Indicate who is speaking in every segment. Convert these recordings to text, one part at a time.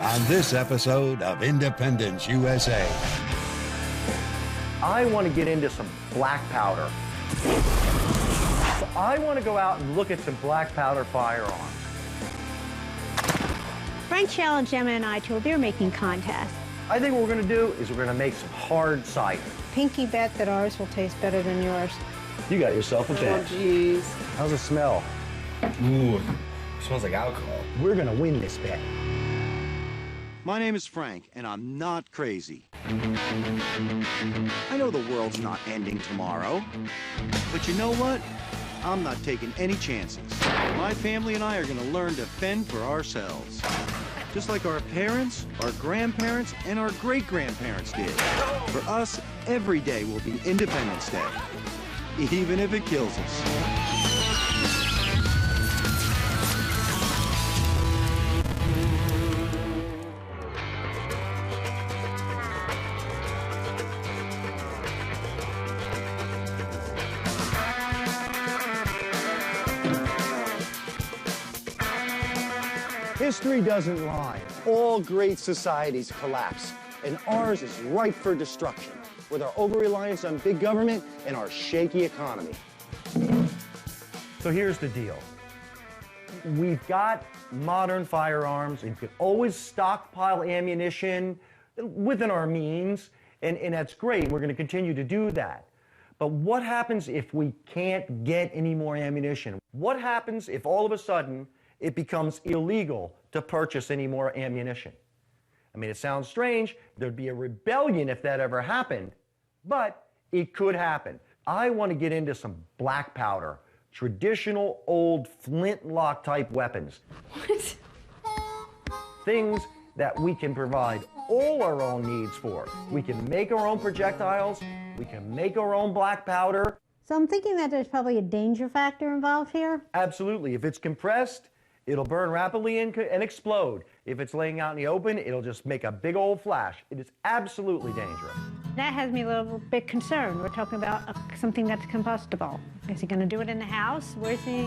Speaker 1: on this episode of Independence USA.
Speaker 2: I want to get into some black powder. So I want to go out and look at some black powder firearms.
Speaker 3: Frank challenged Emma and I to a beer making contest.
Speaker 2: I think what we're going to do is we're going to make some hard cider.
Speaker 3: Pinky bet that ours will taste better than yours.
Speaker 2: You got yourself a bet.
Speaker 4: Oh, jeez.
Speaker 2: How's it smell?
Speaker 5: Ooh, smells like alcohol.
Speaker 2: We're going to win this bet.
Speaker 6: My name is Frank, and I'm not crazy. I know the world's not ending tomorrow, but you know what? I'm not taking any chances. My family and I are going to learn to fend for ourselves. Just like our parents, our grandparents, and our great-grandparents did. For us, every day will be Independence Day, even if it kills us.
Speaker 2: History doesn't lie. All great societies collapse, and ours is ripe for destruction with our over-reliance on big government and our shaky economy. So here's the deal. We've got modern firearms, and you can always stockpile ammunition within our means, and that's great. We're going to continue to do that. But what happens if we can't get any more ammunition? What happens if all of a sudden it becomes illegal to purchase any more ammunition? I mean, it sounds strange. There'd be a rebellion if that ever happened, but it could happen. I want to get into some black powder, traditional old flintlock type weapons.
Speaker 4: What?
Speaker 2: Things that we can provide all our own needs for. We can make our own projectiles. We can make our own black powder.
Speaker 3: So I'm thinking that there's probably a danger factor involved here.
Speaker 2: Absolutely. If it's compressed, it'll burn rapidly and explode. If it's laying out in the open, it'll just make a big old flash. It is absolutely dangerous.
Speaker 3: That has me a little bit concerned. We're talking about something that's combustible. Is he going to do it in the house? Where's he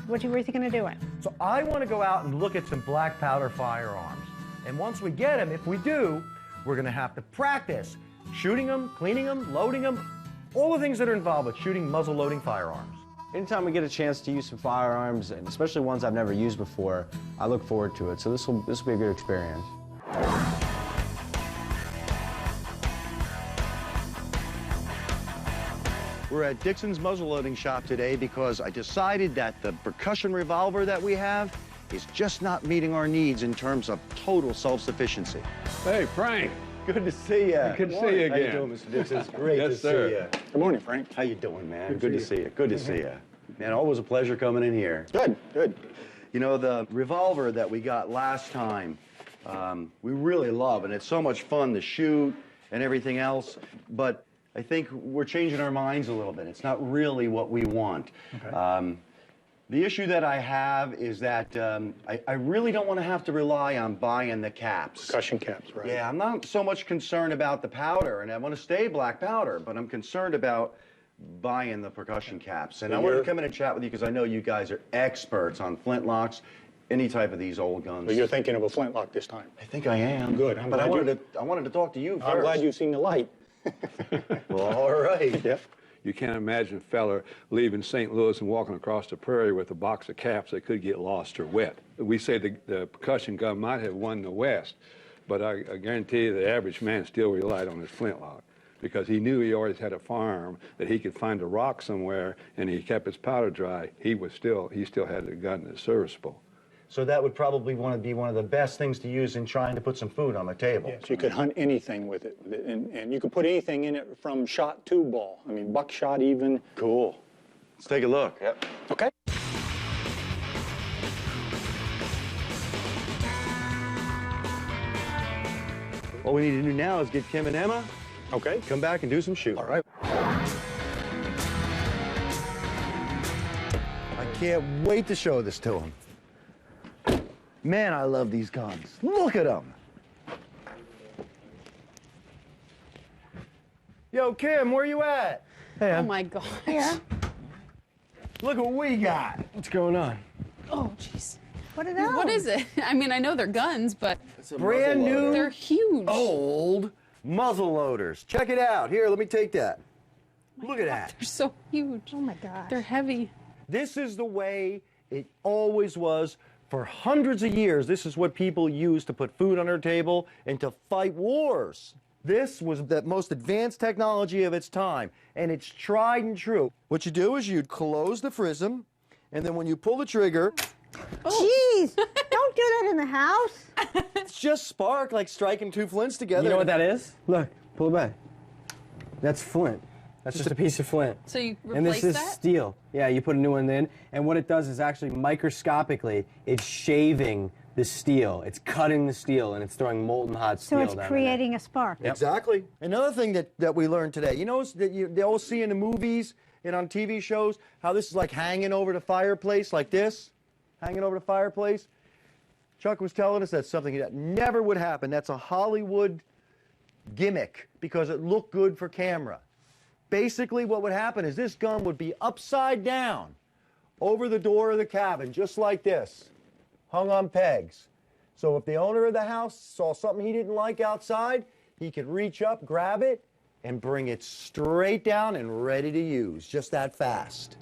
Speaker 3: going to do it?
Speaker 2: So I want to go out and look at some black powder firearms. And once we get them, if we do, we're going to have to practice shooting them, cleaning them, loading them, all the things that are involved with shooting muzzle loading firearms.
Speaker 5: Anytime we get a chance to use some firearms, and especially ones I've never used before, I look forward to it. So this will be a good experience.
Speaker 6: We're at Dixon's muzzleloading shop today because I decided that the percussion revolver that we have is just not meeting our needs in terms of total self-sufficiency.
Speaker 7: Hey, Frank.
Speaker 6: Good to see you.
Speaker 7: Good to see you again.
Speaker 6: How you doing, Mr. Dixon? It's great
Speaker 7: Yes,
Speaker 6: to
Speaker 7: sir.
Speaker 6: see you.
Speaker 8: Good morning, Frank.
Speaker 6: How you doing, man? Good to see you. Good to see you. Man, always a pleasure coming in here.
Speaker 8: Good, good.
Speaker 6: You know, the revolver that we got last time, we really love, and it's so much fun to shoot and everything else, but I think we're changing our minds a little bit. It's not really what we want. Okay. The issue that I have is that I really don't want to have to rely on buying the caps.
Speaker 8: Percussion caps, right?
Speaker 6: Yeah, I'm not so much concerned about the powder, and I want to stay black powder, but I'm concerned about buying the percussion caps. And I wanted to come in and chat with you because I know you guys are experts on flintlocks, any type of these old guns.
Speaker 8: So you're thinking of a flintlock this time?
Speaker 6: I think I am.
Speaker 8: Good.
Speaker 6: But I wanted to talk to you first.
Speaker 8: I'm glad you've seen the light.
Speaker 6: Well, all right.
Speaker 8: Yep.
Speaker 7: You can't imagine a fella leaving St. Louis and walking across the prairie with a box of caps that could get lost or wet. We say the percussion gun might have won the West, but I guarantee you the average man still relied on his flintlock because he knew he always had a farm, that he could find a rock somewhere, and he kept his powder dry. He still had a gun that's serviceable.
Speaker 6: So that would probably be one of the best things to use in trying to put some food on the table.
Speaker 8: Yes, you could hunt anything with it, and you could put anything in it from shot to ball. I mean, buckshot even.
Speaker 6: Cool. Let's take a look.
Speaker 8: Yep. Okay.
Speaker 6: All we need to do now is get Kim and Emma.
Speaker 8: Okay.
Speaker 6: Come back and do some shooting.
Speaker 8: All right.
Speaker 6: I can't wait to show this to them. Man, I love these guns. Look at them. Yo, Kim, where you at?
Speaker 2: Hey,
Speaker 4: Oh my God.
Speaker 3: Here.
Speaker 6: Look what we got.
Speaker 5: What's going on?
Speaker 4: Oh, jeez.
Speaker 3: What are those?
Speaker 4: What is it? I mean, I know they're guns, but
Speaker 6: Brand new,
Speaker 4: they're huge.
Speaker 6: old muzzle loaders. Check it out. Here, let me take that. Look at that.
Speaker 4: They're so huge.
Speaker 3: Oh my gosh.
Speaker 4: They're heavy.
Speaker 6: This is the way it always was. For hundreds of years, this is what people used to put food on their table and to fight wars. This was the most advanced technology of its time, and it's tried and true. What you do is you'd close the FRISM, and then when you pull the trigger,
Speaker 3: Jeez, don't do that in the house.
Speaker 6: it's just spark, like striking two flints together.
Speaker 5: You know what that is? Look, pull it back. That's flint. That's just a piece of flint.
Speaker 4: So you
Speaker 5: And this
Speaker 4: replace
Speaker 5: is
Speaker 4: that?
Speaker 5: steel. Yeah, you put a new one in, and what it does is actually microscopically, it's shaving the steel. It's cutting the steel, and it's throwing molten hot steel
Speaker 3: So it's
Speaker 5: down in
Speaker 3: creating a spark.
Speaker 6: Exactly. Another thing that we learned today, you know, that they all see in the movies and on TV shows, how this is like hanging over the fireplace, like this, hanging over the fireplace. Chuck was telling us that's something that never would happen. That's a Hollywood gimmick because it looked good for camera. Basically, what would happen is this gun would be upside down over the door of the cabin, just like this, hung on pegs. So if the owner of the house saw something he didn't like outside, he could reach up, grab it, and bring it straight down and ready to use, just that fast.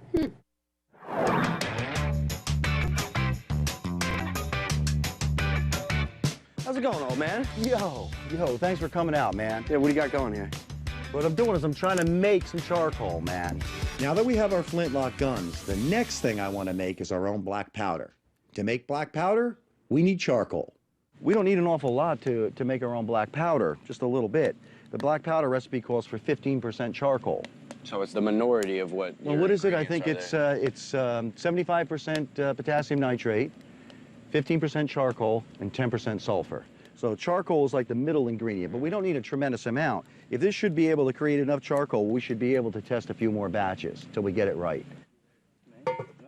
Speaker 5: How's it going, old man?
Speaker 6: Yo, thanks for coming out, man.
Speaker 5: Yeah, what do you got going here?
Speaker 6: What I'm doing is I'm trying to make some charcoal, man.
Speaker 1: Now that we have our flintlock guns, the next thing I want to make is our own black powder. To make black powder, we need charcoal.
Speaker 6: We don't need an awful lot to make our own black powder, just a little bit. The black powder recipe calls for 15% charcoal.
Speaker 5: So it's the minority of what
Speaker 6: Well, what is it? I think it's 75% potassium nitrate, 15% charcoal, and 10% sulfur. So charcoal is like the middle ingredient, but we don't need a tremendous amount. If this should be able to create enough charcoal, we should be able to test a few more batches till we get it right.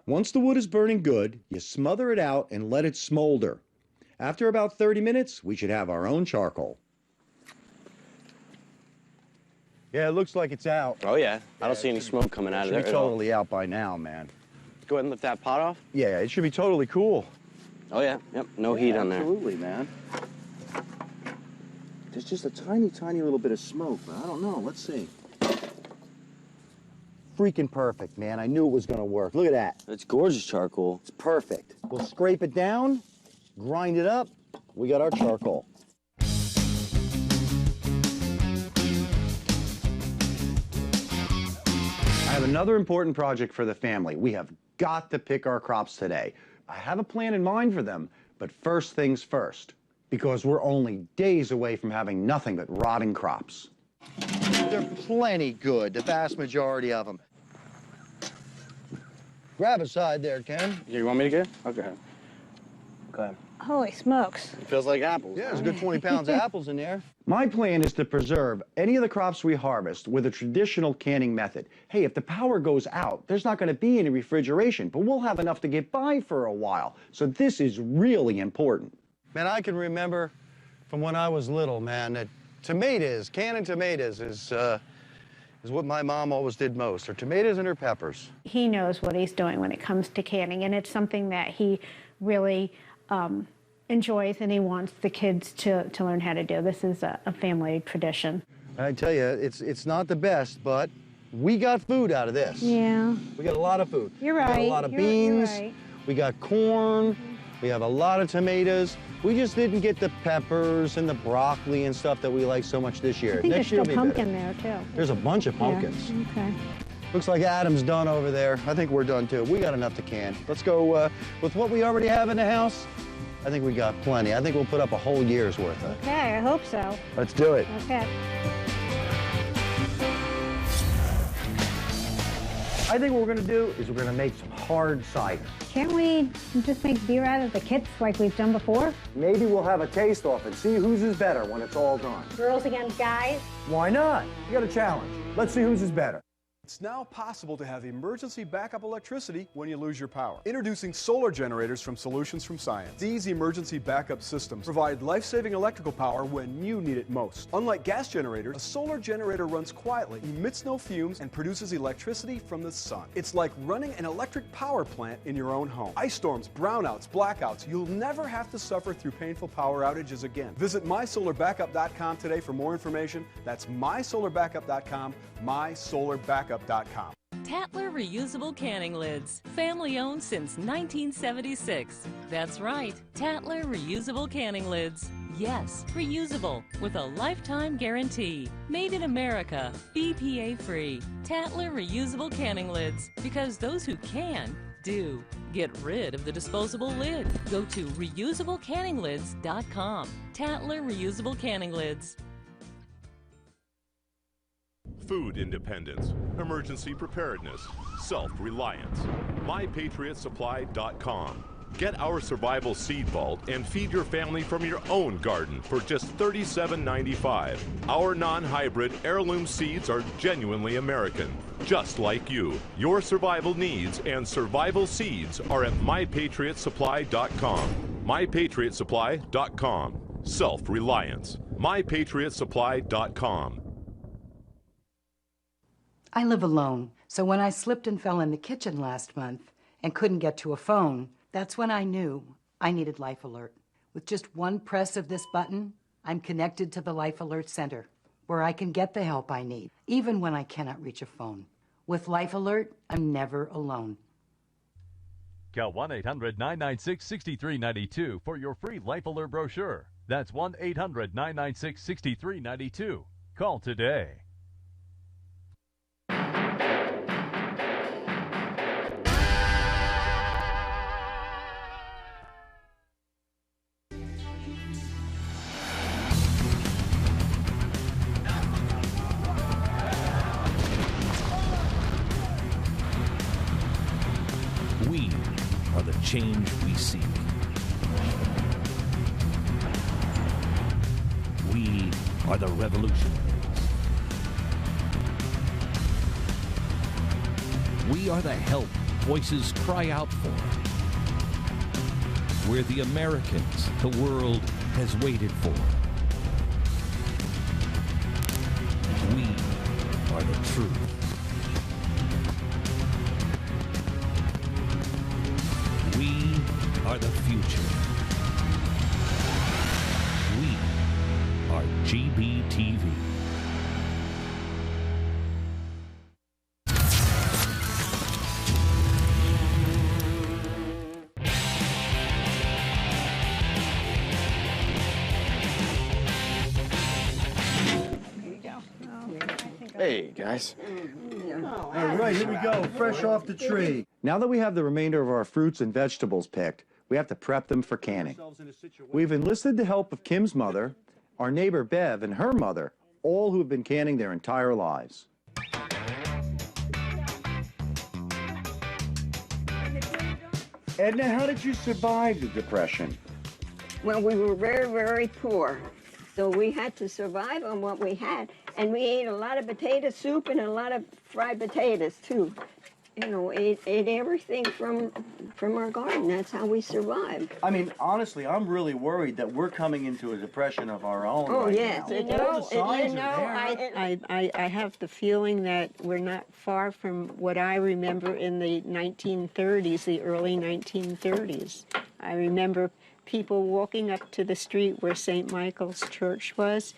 Speaker 1: Once the wood is burning good, you smother it out and let it smolder. After about 30 minutes, we should have our own charcoal.
Speaker 6: Yeah, it looks like it's out.
Speaker 5: Oh, yeah. I don't see any smoke coming out
Speaker 6: It
Speaker 5: of
Speaker 6: should
Speaker 5: there
Speaker 6: be
Speaker 5: at all.
Speaker 6: totally out by now, man.
Speaker 5: Go ahead and lift that pot off.
Speaker 6: Yeah, it should be totally cool.
Speaker 5: Oh, yeah. Yep. No heat on there.
Speaker 6: Absolutely, man. There's just a tiny, tiny little bit of smoke, but I don't know. Let's see. Freaking perfect, man. I knew it was going to work. Look at that.
Speaker 5: It's gorgeous charcoal.
Speaker 6: It's perfect. We'll scrape it down, grind it up. We got our charcoal. I have another important project for the family. We have got to pick our crops today. I have a plan in mind for them, but first things first, because we're only days away from having nothing but rotting crops. They're plenty good, the vast majority of them. Grab a side there, Ken.
Speaker 5: You want me to get? Okay. Go ahead.
Speaker 3: Holy smokes.
Speaker 5: It feels like apples.
Speaker 6: Yeah, there's a good 20 pounds of apples in there. My plan is to preserve any of the crops we harvest with a traditional canning method. Hey, if the power goes out, there's not going to be any refrigeration, but we'll have enough to get by for a while. So this is really important. Man, I can remember from when I was little, man, that tomatoes, canning tomatoes is what my mom always did most, her tomatoes and her peppers.
Speaker 3: He knows what he's doing when it comes to canning, and it's something that he really enjoys, and he wants the kids to learn how to do. This is a family tradition.
Speaker 6: I tell you, it's not the best, but we got food out of this.
Speaker 3: Yeah.
Speaker 6: We got a lot of food.
Speaker 3: You're
Speaker 6: We got
Speaker 3: right.
Speaker 6: a lot of
Speaker 3: You're
Speaker 6: beans.
Speaker 3: right.
Speaker 6: We got corn. We have a lot of tomatoes. We just didn't get the peppers and the broccoli and stuff that we like so much this year.
Speaker 3: I think
Speaker 6: Next
Speaker 3: there's
Speaker 6: year
Speaker 3: still
Speaker 6: will be better.
Speaker 3: pumpkin there, too.
Speaker 6: There's a bunch of pumpkins.
Speaker 3: Yeah. Okay.
Speaker 6: Looks like Adam's done over there. I think we're done too. We got enough to can. Let's go with what we already have in the house. I think we got plenty. I think we'll put up a whole year's worth of it.
Speaker 3: Okay, I hope so.
Speaker 6: Let's do it.
Speaker 3: Okay.
Speaker 6: I think what we're gonna do is we're gonna make some hard cider.
Speaker 3: Can't we just make beer out of the kits like we've done before?
Speaker 6: Maybe we'll have a taste off and see whose is better when it's all done.
Speaker 3: Girls against guys?
Speaker 6: Why not? You got a challenge. Let's see whose is better.
Speaker 9: It's now possible to have emergency backup electricity when you lose your power. Introducing solar generators from Solutions from Science. These emergency backup systems provide life-saving electrical power when you need it most. Unlike gas generators, a solar generator runs quietly, emits no fumes, and produces electricity from the sun. It's like running an electric power plant in your own home. Ice storms, brownouts, blackouts, you'll never have to suffer through painful power outages again. Visit mysolarbackup.com today for more information. That's mysolarbackup.com, mysolarbackup.com.
Speaker 10: Tatler Reusable Canning Lids. Family owned since 1976. That's right, Tatler Reusable Canning Lids. Yes, reusable, with a lifetime guarantee. Made in America, BPA free. Tatler Reusable Canning Lids. Because those who can, do. Get rid of the disposable lid. Go to reusablecanninglids.com. Tatler Reusable Canning Lids.
Speaker 11: Food independence, emergency preparedness, self-reliance. MyPatriotSupply.com. Get our survival seed vault and feed your family from your own garden for just $37.95. Our non-hybrid heirloom seeds are genuinely American, just like you. Your survival needs and survival seeds are at MyPatriotSupply.com. MyPatriotSupply.com. Self-reliance. MyPatriotSupply.com.
Speaker 12: I live alone, so when I slipped and fell in the kitchen last month and couldn't get to a phone, that's when I knew I needed Life Alert. With just one press of this button, I'm connected to the Life Alert Center, where I can get the help I need, even when I cannot reach a phone. With Life Alert, I'm never alone.
Speaker 13: Call 1-800-996-6392 for your free Life Alert brochure. That's 1-800-996-6392. Call today.
Speaker 14: We are the change we seek. We are the revolutionaries. We are the help voices cry out for. We're the Americans the world has waited for. We are the truth. We are the future. We are GBTV.
Speaker 2: Hey, guys.
Speaker 6: All right, here we go, fresh off the tree. Now that we have the remainder of our fruits and vegetables picked, we have to prep them for canning. We've enlisted the help of Kim's mother, our neighbor Bev, and her mother, all who have been canning their entire lives. Edna, how did you survive the Depression?
Speaker 15: Well, we were very, very poor. So we had to survive on what we had. And we ate a lot of potato soup and a lot of fried potatoes, too. You know, ate everything from our garden. That's how we survived.
Speaker 6: I mean, honestly, I'm really worried that we're coming into a depression of our own.
Speaker 15: Oh,
Speaker 6: right
Speaker 15: yes.
Speaker 6: now. All the signs are there.
Speaker 16: I have the feeling that we're not far from what I remember in the 1930s, the early 1930s. I remember people walking up to the street where St. Michael's Church was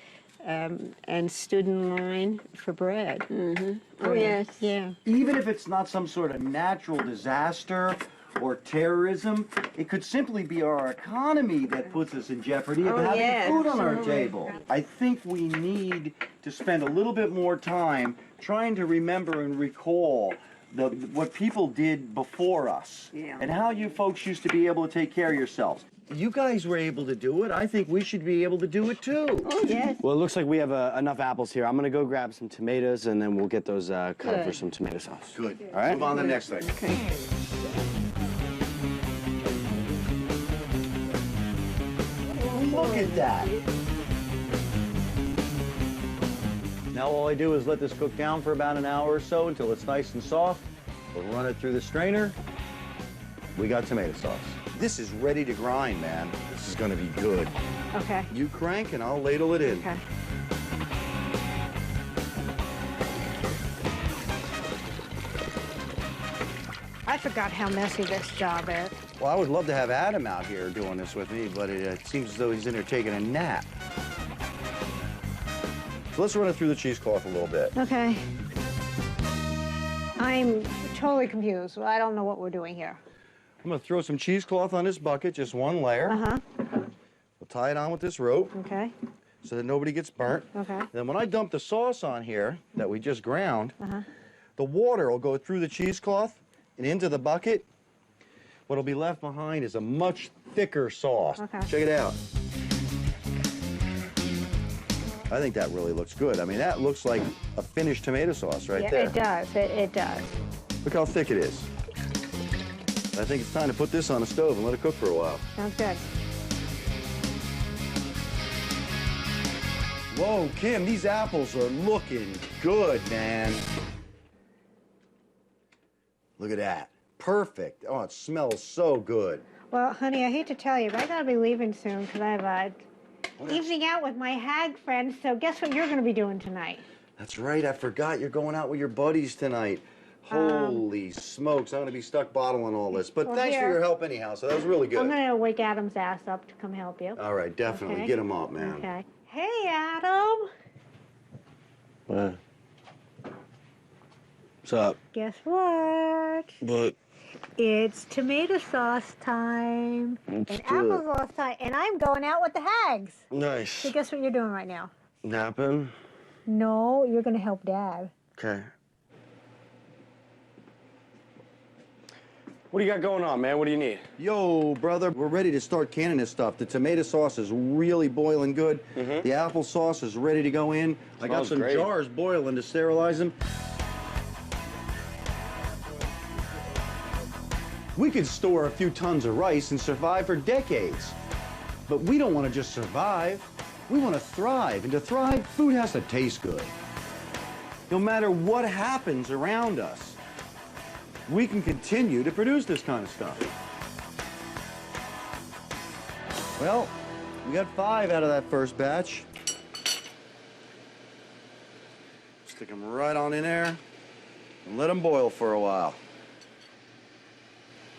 Speaker 16: and stood in line for bread.
Speaker 15: Mm-hmm. Oh, yes.
Speaker 16: Yeah.
Speaker 6: Even if it's not some sort of natural disaster or terrorism, it could simply be our economy that puts us in jeopardy of having food on our table. I think we need to spend a little bit more time trying to remember and recall what people did before us and how you folks used to be able to take care of yourselves. You guys were able to do it. I think we should be able to do it too.
Speaker 15: Oh, yes.
Speaker 5: Well, it looks like we have enough apples here. I'm going to go grab some tomatoes, and then we'll get those cut up for some tomato sauce.
Speaker 6: Good.
Speaker 5: All right?
Speaker 6: Move on to the next thing.
Speaker 15: Okay.
Speaker 6: Look at that. Now all I do is let this cook down for about an hour or so until it's nice and soft. We'll run it through the strainer. We got tomato sauce. This is ready to grind, man. This is gonna be good.
Speaker 3: Okay.
Speaker 6: You crank and I'll ladle it in.
Speaker 3: Okay. I forgot how messy this job is.
Speaker 6: Well, I would love to have Adam out here doing this with me, but it seems as though he's in there taking a nap. So let's run it through the cheesecloth a little bit.
Speaker 3: Okay. I'm totally confused. I don't know what we're doing here.
Speaker 6: I'm gonna throw some cheesecloth on this bucket, just one layer.
Speaker 3: Uh-huh.
Speaker 6: We'll tie it on with this rope.
Speaker 3: Okay.
Speaker 6: So that nobody gets burnt.
Speaker 3: Okay.
Speaker 6: Then when I dump the sauce on here that we just ground,
Speaker 3: Uh-huh.
Speaker 6: the water will go through the cheesecloth and into the bucket. What'll be left behind is a much thicker sauce.
Speaker 3: Okay.
Speaker 6: Check it out. I think that really looks good. I mean, that looks like a finished tomato sauce right there.
Speaker 3: It does. It does.
Speaker 6: Look how thick it is. I think it's time to put this on the stove and let it cook for a while.
Speaker 3: Sounds good.
Speaker 6: Whoa, Kim, these apples are looking good, man. Look at that. Perfect. Oh, it smells so good.
Speaker 3: Well, honey, I hate to tell you, but I gotta be leaving soon because I have a evening out with my hag friends. So guess what you're gonna be doing tonight?
Speaker 6: That's right. I forgot you're going out with your buddies tonight. Holy smokes. I'm going to be stuck bottling all this. But
Speaker 3: well,
Speaker 6: thanks for
Speaker 3: here.
Speaker 6: your help anyhow. So that was really good.
Speaker 3: I'm gonna wake Adam's ass up to come help you.
Speaker 6: All right, definitely.
Speaker 3: Okay.
Speaker 6: Get him up, man.
Speaker 3: Okay. Hey, Adam.
Speaker 5: What? What's up?
Speaker 3: Guess what?
Speaker 5: What?
Speaker 3: It's tomato sauce time and
Speaker 5: Let's do it.
Speaker 3: applesauce time, and I'm going out with the hags.
Speaker 5: Nice.
Speaker 3: So guess what you're doing right now?
Speaker 5: Napping?
Speaker 3: No, you're gonna help Dad.
Speaker 5: Okay. What do you got going on, man? What do you need?
Speaker 6: Yo, brother, we're ready to start canning this stuff. The tomato sauce is really boiling good. The applesauce is ready to go in. I got
Speaker 5: Smells
Speaker 6: some
Speaker 5: great.
Speaker 6: jars boiling to sterilize them. We could store a few tons of rice and survive for decades. But we don't want to just survive. We want to thrive. And to thrive, food has to taste good. No matter what happens around us, we can continue to produce this kind of stuff. Well, we got 5 out of that first batch. Stick them right on in there and let them boil for a while.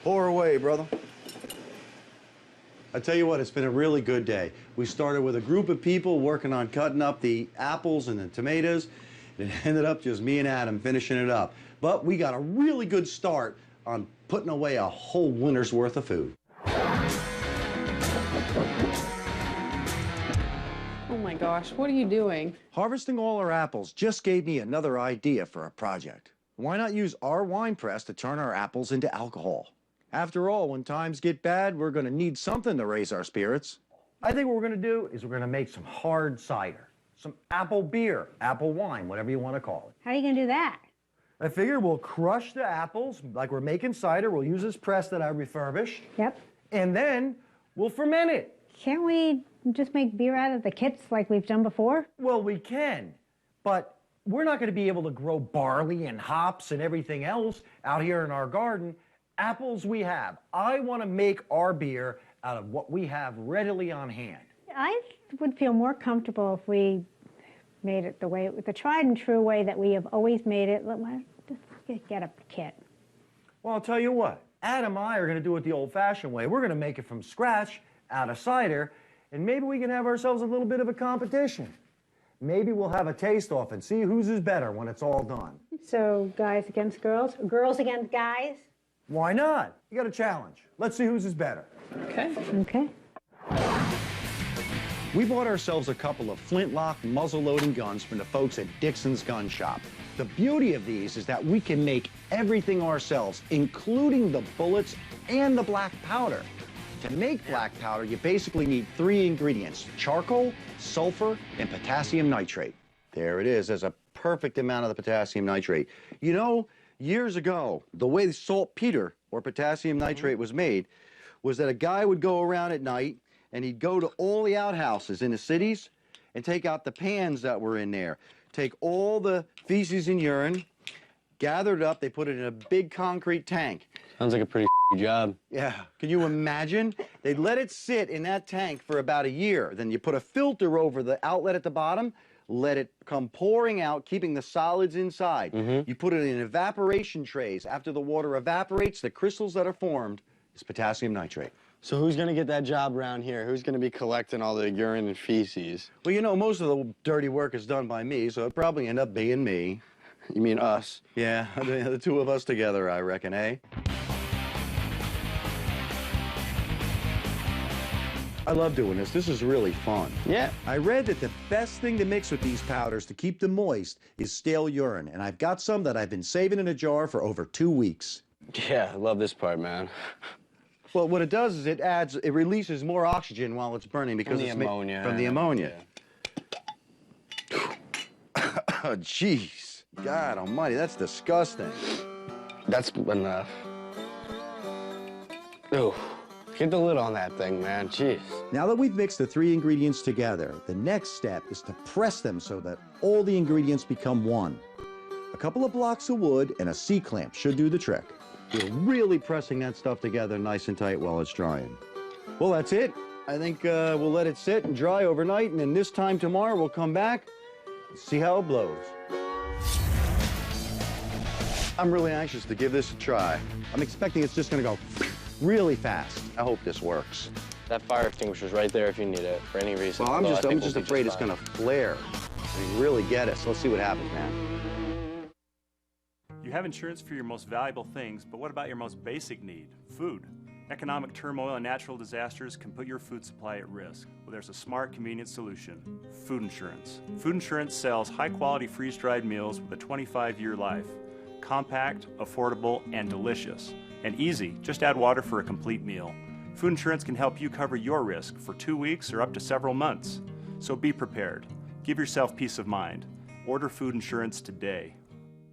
Speaker 6: Pour away, brother. I tell you what, it's been a really good day. We started with a group of people working on cutting up the apples and the tomatoes. It ended up just me and Adam finishing it up. But we got a really good start on putting away a whole winter's worth of food.
Speaker 4: Oh my gosh, what are you doing?
Speaker 1: Harvesting all our apples just gave me another idea for a project. Why not use our wine press to turn our apples into alcohol? After all, when times get bad, we're going to need something to raise our spirits.
Speaker 2: I think what we're going to do is we're going to make some hard cider, some apple beer, apple wine, whatever you want to call it.
Speaker 3: How are you gonna do that?
Speaker 2: I figure we'll crush the apples like we're making cider. We'll use this press that I refurbished.
Speaker 3: Yep.
Speaker 2: And then we'll ferment it.
Speaker 3: Can't we just make beer out of the kits like we've done before?
Speaker 2: Well, we can, but we're not going to be able to grow barley and hops and everything else out here in our garden. Apples we have. I want to make our beer out of what we have readily on hand.
Speaker 3: I would feel more comfortable if we made it the tried and true way that we have always made it. Just get a kit.
Speaker 2: Well, I'll tell you what. Adam and I are going to do it the old-fashioned way. We're going to make it from scratch, out of cider, and maybe we can have ourselves a little bit of a competition. Maybe we'll have a taste-off and see whose is better when it's all done.
Speaker 3: So guys against girls? Girls against guys?
Speaker 2: Why not? You got a challenge. Let's see whose is better.
Speaker 4: Okay.
Speaker 3: Okay.
Speaker 1: We bought ourselves a couple of flintlock muzzle-loading guns from the folks at Dixon's Gun Shop. The beauty of these is that we can make everything ourselves, including the bullets and the black powder. To make black powder, you basically need 3 ingredients: charcoal, sulfur, and potassium nitrate.
Speaker 6: There it is. There's a perfect amount of the potassium nitrate. You know, years ago, the way saltpeter or potassium nitrate was made was that a guy would go around at night and he'd go to all the outhouses in the cities and take out the pans that were in there, take all the feces and urine, gather it up, they put it in a big concrete tank.
Speaker 5: Sounds like a pretty job.
Speaker 6: Yeah, can you imagine? They'd let it sit in that tank for about a year. Then you put a filter over the outlet at the bottom, let it come pouring out, keeping the solids inside. You put it in evaporation trays. After the water evaporates, the crystals that are formed is potassium nitrate.
Speaker 5: So who's going to get that job around here? Who's going to be collecting all the urine and feces?
Speaker 6: Well, you know, most of the dirty work is done by me, so it'll probably end up being me.
Speaker 5: You mean us?
Speaker 6: Yeah, the two of us together, I reckon, eh? I love doing this. This is really fun.
Speaker 5: Yeah.
Speaker 1: I read that the best thing to mix with these powders to keep them moist is stale urine, and I've got some that I've been saving in a jar for over 2 weeks.
Speaker 5: Yeah, I love this part, man.
Speaker 6: Well, what it does is it releases more oxygen while it's burning because it's
Speaker 5: ammonia.
Speaker 6: From the ammonia. Oh, jeez. God almighty, that's disgusting.
Speaker 5: That's enough. Ooh, get the lid on that thing, man. Jeez.
Speaker 1: Now that we've mixed the 3 ingredients together, the next step is to press them so that all the ingredients become one. A couple of blocks of wood and a C-clamp should do the trick.
Speaker 6: You're really pressing that stuff together nice and tight while it's drying. Well, that's it. I think we'll let it sit and dry overnight, and then this time tomorrow we'll come back and see how it blows. I'm really anxious to give this a try. I'm expecting it's just going to go really fast. I hope this works.
Speaker 5: That fire extinguisher's right there if you need it for any reason.
Speaker 6: Well, I'm just afraid it's going to flare. I mean, really get it. So let's see what happens, man.
Speaker 17: You have insurance for your most valuable things, but what about your most basic need? Food. Economic turmoil and natural disasters can put your food supply at risk. Well, there's a smart, convenient solution: food insurance. Food insurance sells high-quality freeze-dried meals with a 25-year life. Compact, affordable, and delicious. And easy. Just add water for a complete meal. Food insurance can help you cover your risk for 2 weeks or up to several months. So be prepared. Give yourself peace of mind. Order food insurance today.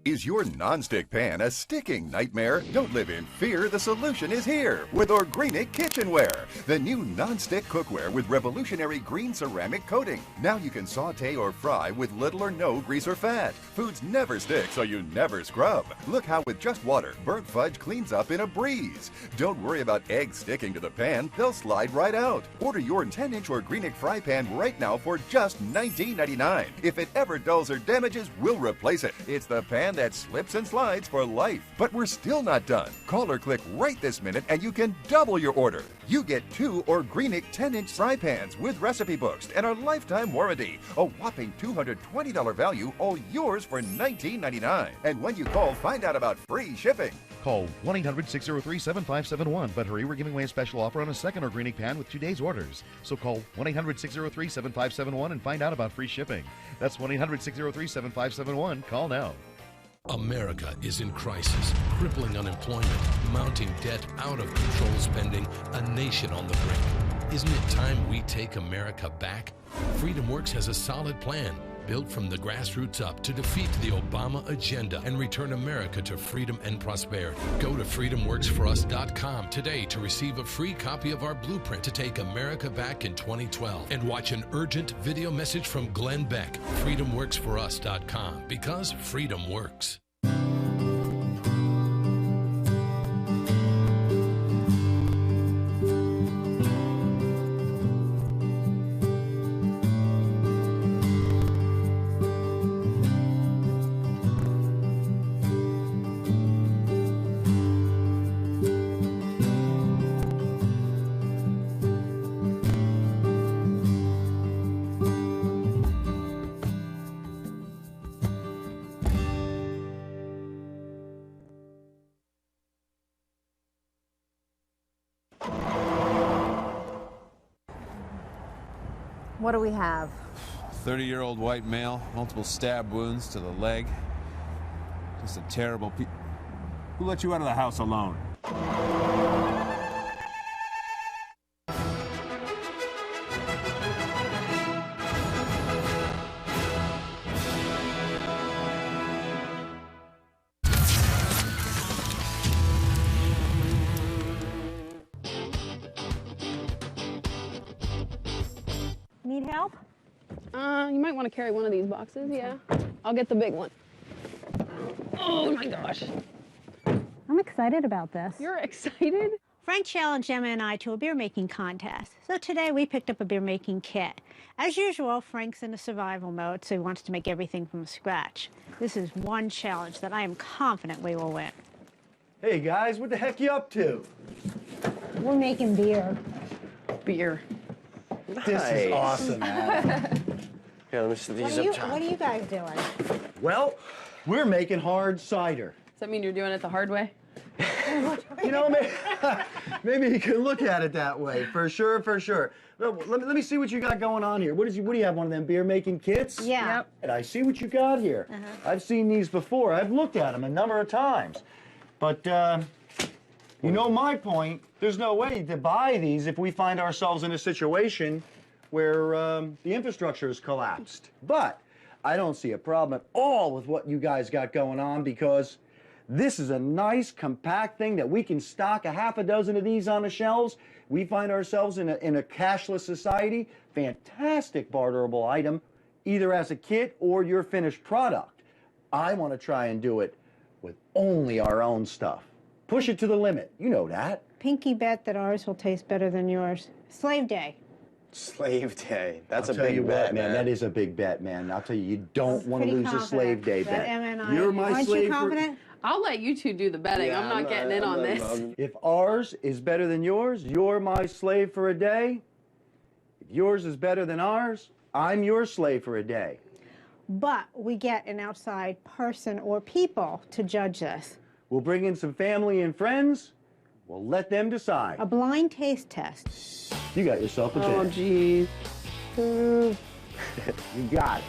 Speaker 18: Is your nonstick pan a sticking nightmare? Don't live in fear. The solution is here with Organic Kitchenware, the new nonstick cookware with revolutionary green ceramic coating. Now you can saute or fry with little or no grease or fat. Foods never stick, so you never scrub. Look how with just water, burnt fudge cleans up in a breeze. Don't worry about eggs sticking to the pan. They'll slide right out. Order your 10-inch Organic fry pan right now for just $19.99. If it ever dulls or damages, we'll replace it. It's the pan that slips and slides for life. But we're still not done. Call or click right this minute and you can double your order. You get 2 Organic 10-inch fry pans with recipe books and our lifetime warranty. A whopping $220 value, all yours for $19.99. And when you call, find out about free shipping.
Speaker 19: Call 1-800-603-7571. But hurry, we're giving away a special offer on a second Organic pan with 2 days' orders. So call 1-800-603-7571 and find out about free shipping. That's 1-800-603-7571. Call now.
Speaker 20: America is in crisis, crippling unemployment, mounting debt, out of control spending, a nation on the brink. Isn't it time we take America back? FreedomWorks has a solid plan, built from the grassroots up to defeat the Obama agenda and return America to freedom and prosperity. Go to freedomworksforus.com today to receive a free copy of our blueprint to take America back in 2012 and watch an urgent video message from Glenn Beck. freedomworksforus.com, because freedom works.
Speaker 21: What do we have?
Speaker 22: 30-year-old white male, multiple stab wounds to the leg. Just a terrible Who let you out of the house alone?
Speaker 4: Need help? You might want to carry one of these boxes, yeah. I'll get the big one. Oh my gosh.
Speaker 3: I'm excited about this.
Speaker 4: You're excited?
Speaker 3: Frank challenged Emma and I to a beer making contest. So today we picked up a beer making kit. As usual, Frank's in a survival mode, so he wants to make everything from scratch. This is one challenge that I am confident we will win.
Speaker 6: Hey guys, what the heck you up to?
Speaker 3: We're making beer.
Speaker 4: Beer.
Speaker 6: This is awesome, Adam.
Speaker 5: Here, let me see these
Speaker 3: What are you guys doing?
Speaker 6: Well, we're making hard cider.
Speaker 4: Does that mean you're doing it the hard way?
Speaker 6: You know, maybe you can look at it that way. For sure, for sure. Let me see what you got going on here. What do you have? One of them beer making kits?
Speaker 3: Yeah.
Speaker 4: Yep.
Speaker 6: And I see what you got here. I've seen these before. I've looked at them a number of times. But you know my point. There's no way to buy these if we find ourselves in a situation where the infrastructure has collapsed. But I don't see a problem at all with what you guys got going on, because this is a nice, compact thing that we can stock a half a dozen of these on the shelves. We find ourselves in a cashless society. Fantastic barterable item, either as a kit or your finished product. I want to try and do it with only our own stuff. Push it to the limit. You know that.
Speaker 3: Pinky bet that ours will taste better than yours. Slave Day.
Speaker 5: Slave Day. That's
Speaker 6: I'll
Speaker 5: a
Speaker 6: tell
Speaker 5: big
Speaker 6: you
Speaker 5: bet,
Speaker 6: what, man. That is a big bet, man. I'll tell you, you don't want to
Speaker 3: Pretty
Speaker 6: lose a Slave Day
Speaker 3: confident
Speaker 6: bet.
Speaker 3: that Emma and I-
Speaker 6: You're my
Speaker 3: Aren't
Speaker 6: slave
Speaker 3: you
Speaker 6: for-
Speaker 3: confident?
Speaker 4: I'll let you two do the betting. I'm not getting in on this.
Speaker 6: If ours is better than yours, you're my slave for a day. If yours is better than ours, I'm your slave for a day.
Speaker 3: But we get an outside person or people to judge this.
Speaker 6: We'll bring in some family and friends. We'll let them decide.
Speaker 3: A blind taste test.
Speaker 6: You got yourself a bet.
Speaker 4: Oh, geez.
Speaker 6: You got it.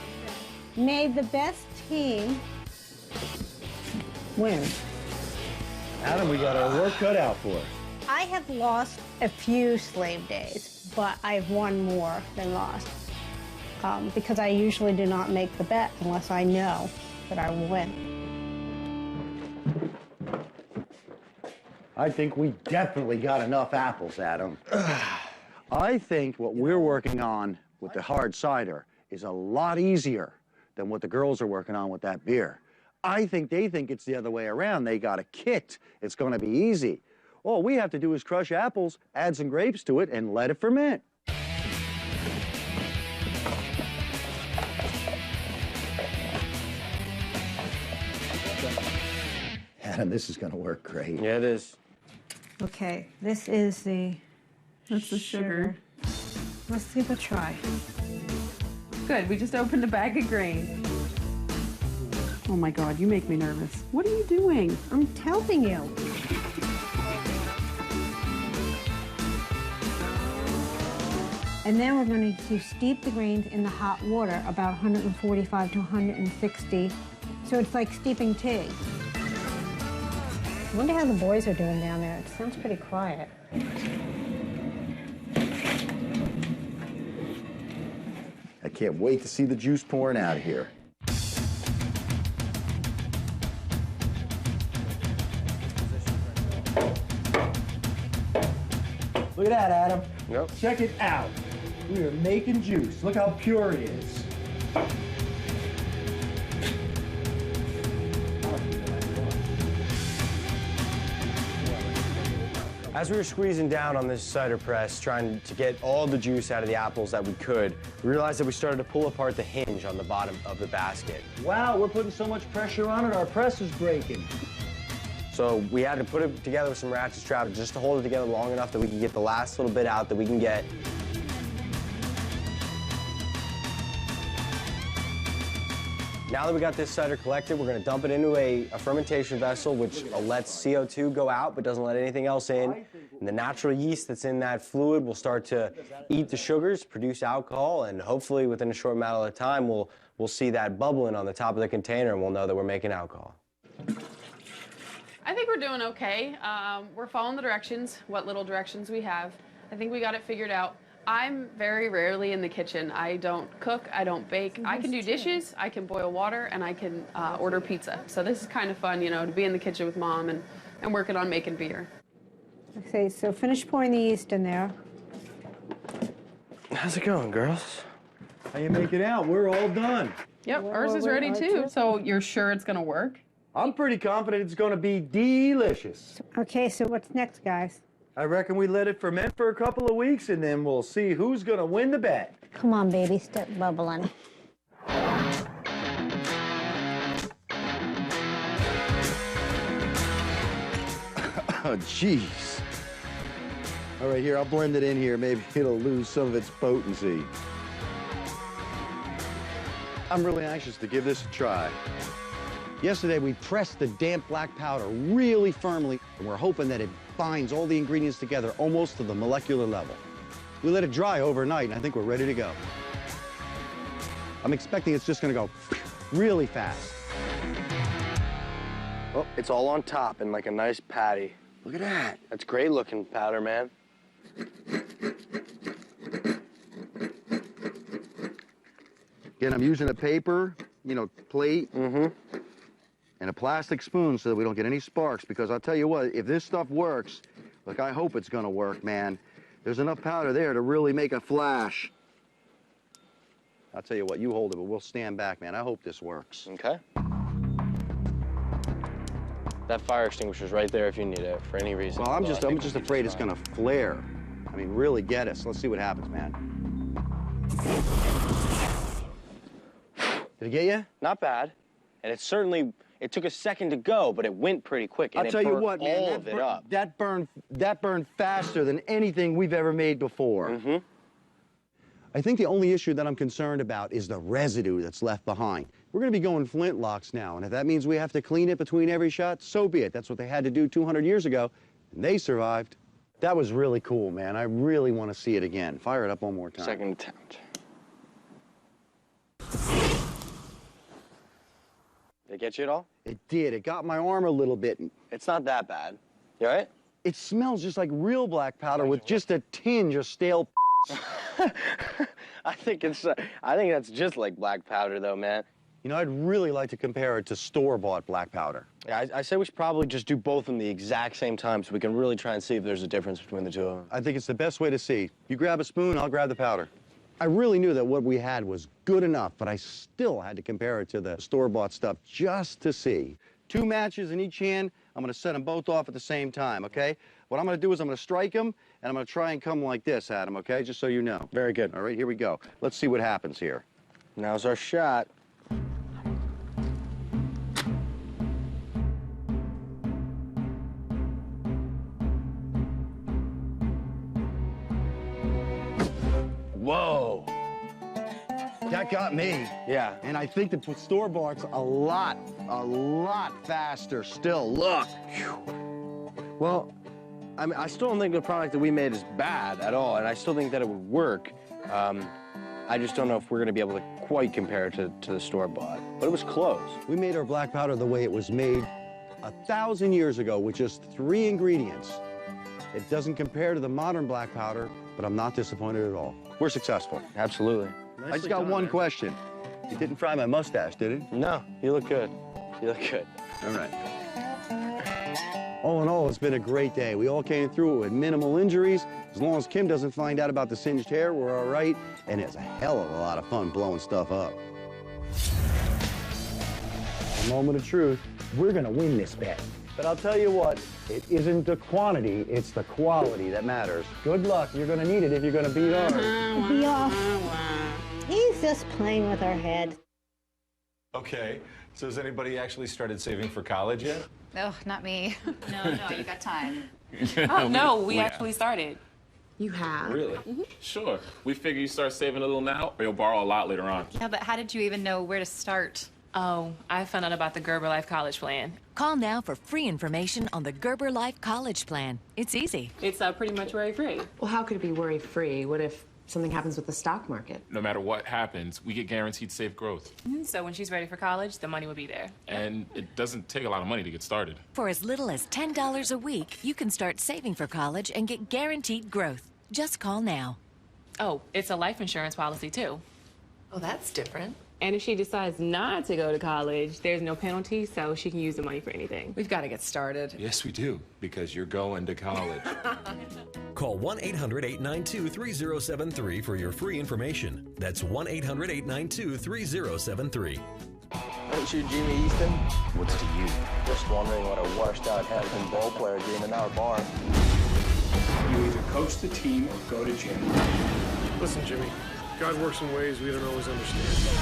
Speaker 3: May the best team win.
Speaker 6: Adam, we got our work cut out for us.
Speaker 3: I have lost a few slave days, but I've won more than lost. Because I usually do not make the bet unless I know that I will win.
Speaker 6: I think we definitely got enough apples, Adam. I think what we're working on with the hard cider is a lot easier than what the girls are working on with that beer. I think they think it's the other way around. They got a kit. It's going to be easy. All we have to do is crush apples, add some grapes to it, and let it ferment. Adam, this is going to work great.
Speaker 5: Yeah, it is.
Speaker 3: Okay, this is the
Speaker 4: That's the sugar.
Speaker 3: Let's give it a try.
Speaker 4: Good, we just opened a bag of grain. Oh my God, you make me nervous. What are you doing?
Speaker 3: I'm helping you. And then we're going to steep the grains in the hot water, about 145 to 160. So it's like steeping tea. I wonder how the boys are doing down there. It sounds pretty quiet.
Speaker 6: I can't wait to see the juice pouring out of here. Look at that, Adam.
Speaker 5: Yep.
Speaker 6: Check it out. We are making juice. Look how pure it is.
Speaker 5: As we were squeezing down on this cider press, trying to get all the juice out of the apples that we could, we realized that we started to pull apart the hinge on the bottom of the basket.
Speaker 6: Wow, we're putting so much pressure on it, our press is breaking.
Speaker 5: So we had to put it together with some ratchet straps just to hold it together long enough that we can get the last little bit out that we can get. Now that we got this cider collected, we're going to dump it into a fermentation vessel, which lets CO2 go out but doesn't let anything else in. And the natural yeast that's in that fluid will start to eat the sugars, produce alcohol, and hopefully within a short amount of time, we'll see that bubbling on the top of the container and we'll know that we're making alcohol.
Speaker 4: I think we're doing okay. We're following the directions, what little directions we have. I think we got it figured out. I'm very rarely in the kitchen. I don't cook, I don't bake. I can do dishes, I can boil water, and I can order pizza. So this is kind of fun, you know, to be in the kitchen with Mom and working on making beer.
Speaker 3: Okay, so finish pouring the yeast in there.
Speaker 5: How's it going, girls?
Speaker 6: How you make it out? We're all done.
Speaker 4: Yep, ours is ready too. So you're sure it's gonna work?
Speaker 6: I'm pretty confident it's going to be delicious.
Speaker 3: Okay, so what's next, guys?
Speaker 6: I reckon we let it ferment for a couple of weeks and then we'll see who's going to win the bet.
Speaker 3: Come on, baby, start bubbling.
Speaker 6: Oh, jeez. All right, here, I'll blend it in here. Maybe it'll lose some of its potency. I'm really anxious to give this a try.
Speaker 1: Yesterday, we pressed the damp black powder really firmly, and we're hoping that it binds all the ingredients together almost to the molecular level. We let it dry overnight, and I think we're ready to go. I'm expecting it's just gonna go really fast.
Speaker 5: Oh, it's all on top in like a nice patty.
Speaker 6: Look at that.
Speaker 5: That's great looking powder, man.
Speaker 6: Again, I'm using a paper, plate. And a plastic spoon so that we don't get any sparks, because I'll tell you what, if this stuff works, like I hope it's gonna work, man, there's enough powder there to really make a flash.
Speaker 1: I'll tell you what, you hold it, but we'll stand back, man. I hope this works.
Speaker 5: Okay. That fire extinguisher's right there if you need it for any reason.
Speaker 1: Well, I'm just afraid it's gonna flare. I mean, really get us. Let's see what happens, man. Did it get you?
Speaker 5: Not bad. And it certainly, it took a second to go, but it went pretty quick. And
Speaker 6: I'll tell you what, man,
Speaker 5: all of it up.
Speaker 6: That burned faster than anything we've ever made before.
Speaker 1: I think the only issue that I'm concerned about is the residue that's left behind. We're gonna be going flintlocks now, and if that means we have to clean it between every shot, so be it. That's what they had to do 200 years ago, and they survived. That was really cool, man. I really want to see it again. Fire it up one more time.
Speaker 5: Second attempt. Did it get you at all?
Speaker 1: It did. It got my arm a little bit.
Speaker 5: It's not that bad. You all right?
Speaker 1: It smells just like real black powder with just a tinge of stale
Speaker 5: I think that's just like black powder, though, man.
Speaker 1: You know, I'd really like to compare it to store-bought black powder.
Speaker 5: Yeah, I say we should probably just do both of them the exact same time so we can really try and see if there's a difference between the two of them.
Speaker 1: I think it's the best way to see. You grab a spoon, I'll grab the powder. I really knew that what we had was good enough, but I still had to compare it to the store-bought stuff just to see. 2 matches in each hand. I'm going to set them both off at the same time, okay? What I'm going to do is I'm going to strike them, and I'm going to try and come like this at them, okay? Just so you know.
Speaker 5: Very good.
Speaker 1: All right, here we go. Let's see what happens here.
Speaker 5: Now's our shot.
Speaker 1: Whoa. That got me.
Speaker 5: Yeah.
Speaker 1: And I think the store-bought's a lot faster still. Look.
Speaker 5: Well, I mean, I still don't think the product that we made is bad at all, and I still think that it would work. I just don't know if we're going to be able to quite compare it to the store-bought, but it was close.
Speaker 1: We made our black powder the way it was made 1,000 years ago with just 3 ingredients. It doesn't compare to the modern black powder, but I'm not disappointed at all. We're successful.
Speaker 5: Absolutely.
Speaker 1: I just got one question. You didn't fry my mustache, did it?
Speaker 5: No, you look good. You look good.
Speaker 1: All right. All in all, it's been a great day. We all came through it with minimal injuries. As long as Kim doesn't find out about the singed hair, we're all right. And it's a hell of a lot of fun blowing stuff up. A moment of truth. We're gonna win this bet. But I'll tell you what, it isn't the quantity, it's the quality that matters. Good luck. You're gonna need it if you're gonna beat ours.
Speaker 3: Be off. He's just playing with our heads.
Speaker 22: Okay, so has anybody actually started saving for college yet?
Speaker 7: Oh, not me. No, you got time.
Speaker 8: No, we actually started.
Speaker 7: You have?
Speaker 8: Really? Sure. We figure you start saving a little now, or you'll borrow a lot later on.
Speaker 7: Yeah, but how did you even know where to start?
Speaker 8: Oh, I found out about the Gerber Life College Plan.
Speaker 23: Call now for free information on the Gerber Life College Plan. It's easy.
Speaker 8: It's pretty much worry-free.
Speaker 24: Well, how could it be worry-free? What if something happens with the stock market?
Speaker 8: No matter what happens, we get guaranteed safe growth.
Speaker 7: So when she's ready for college, the money will be there.
Speaker 8: And it doesn't take a lot of money to get started.
Speaker 23: For as little as $10 a week, you can start saving for college and get guaranteed growth. Just call now.
Speaker 8: Oh, it's a life insurance policy, too.
Speaker 24: Oh, that's different. And if she decides not to go to college, there's no penalty, so she can use the money for anything.
Speaker 9: We've got to get started.
Speaker 22: Yes, we do, because you're going to college.
Speaker 10: Call 1-800-892-3073 for your free information. That's 1-800-892-3073.
Speaker 5: Aren't you Jimmy Easton? What's to you? Just wondering what a washed-out Hampton ball player doing in our bar.
Speaker 11: You either coach the team or go to jail.
Speaker 12: Listen, Jimmy, God works in ways we don't always understand.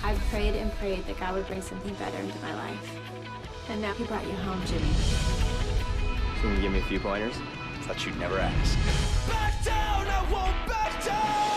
Speaker 25: I've prayed and prayed that God would bring something better into my life. And now he brought you home, Jimmy.
Speaker 5: Can you give me a few pointers? I thought you'd never ask.
Speaker 26: Back down, I won't back down!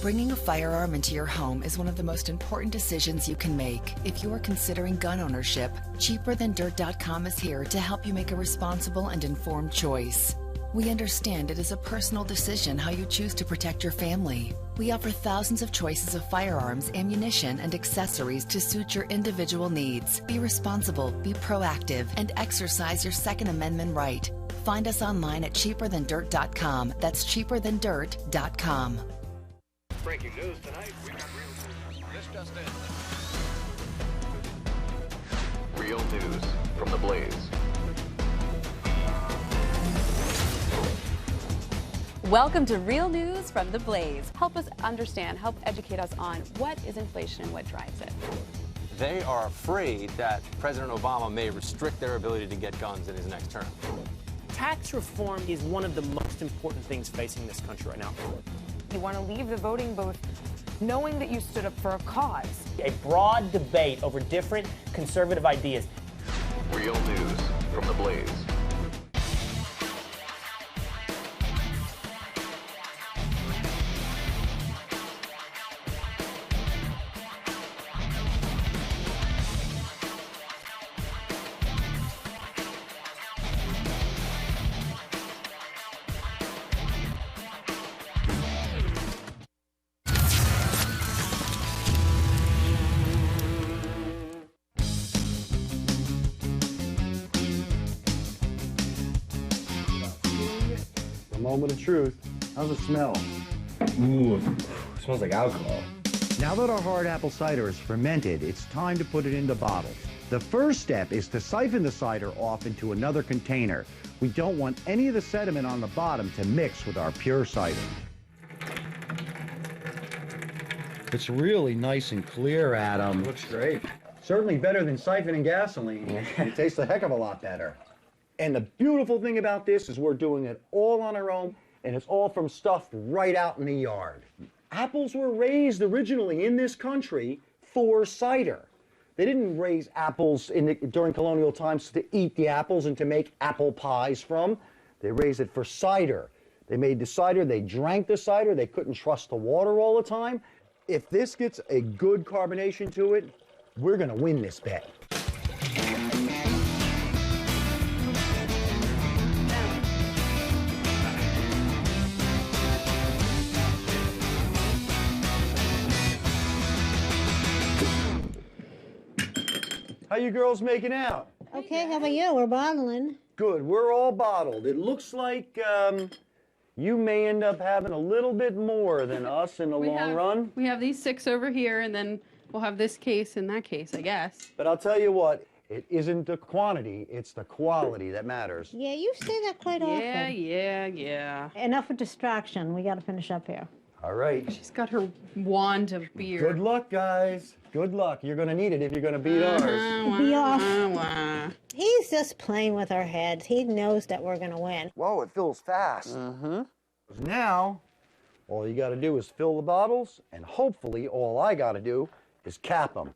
Speaker 27: Bringing a firearm into your home is one of the most important decisions you can make. If you are considering gun ownership, CheaperThanDirt.com is here to help you make a responsible and informed choice. We understand it is a personal decision how you choose to protect your family. We offer thousands of choices of firearms, ammunition, and accessories to suit your individual needs. Be responsible, be proactive, and exercise your Second Amendment right. Find us online at CheaperThanDirt.com. That's CheaperThanDirt.com.
Speaker 28: Breaking news tonight. We got real news. This just in. Real news from the Blaze.
Speaker 29: Welcome to Real News from the Blaze. Help us understand, help educate us on what is inflation and what drives it.
Speaker 22: They are afraid that President Obama may restrict their ability to get guns in his next term.
Speaker 30: Tax reform is one of the most important things facing this country right now.
Speaker 31: You want to leave the voting booth knowing that you stood up for a cause.
Speaker 30: A broad debate over different conservative ideas.
Speaker 28: Real news from the Blaze.
Speaker 1: Moment of truth. How's it smell?
Speaker 5: Ooh, it smells like alcohol.
Speaker 1: Now that our hard apple cider is fermented, it's time to put it into bottles. The first step is to siphon the cider off into another container. We don't want any of the sediment on the bottom to mix with our pure cider. It's really nice and clear, Adam.
Speaker 5: Looks great.
Speaker 1: Certainly better than siphoning gasoline. It tastes a heck of a lot better. And the beautiful thing about this is we're doing it all on our own, and it's all from stuff right out in the yard. Apples were raised originally in this country for cider. They didn't raise apples during colonial times to eat the apples and to make apple pies from. They raised it for cider. They made the cider, they drank the cider, they couldn't trust the water all the time. If this gets a good carbonation to it, we're gonna win this bet. How you girls making out?
Speaker 3: Okay, how about you? We're bottling.
Speaker 1: Good, we're all bottled. It looks like you may end up having a little bit more than us in the long run.
Speaker 4: We have these 6 over here, and then we'll have this case and that case, I guess.
Speaker 1: But I'll tell you what, it isn't the quantity, it's the quality that matters.
Speaker 3: Yeah, you say that quite often.
Speaker 4: Yeah.
Speaker 3: Enough with distraction. We got to finish up here.
Speaker 1: All right.
Speaker 4: She's got her wand of beer.
Speaker 1: Good luck, guys. Good luck. You're going to need it if you're going to beat ours.
Speaker 3: Be off. He's just playing with our heads. He knows that we're going to win.
Speaker 1: Whoa, it fills fast. Now, all you got to do is fill the bottles, and hopefully all I got to do is cap them.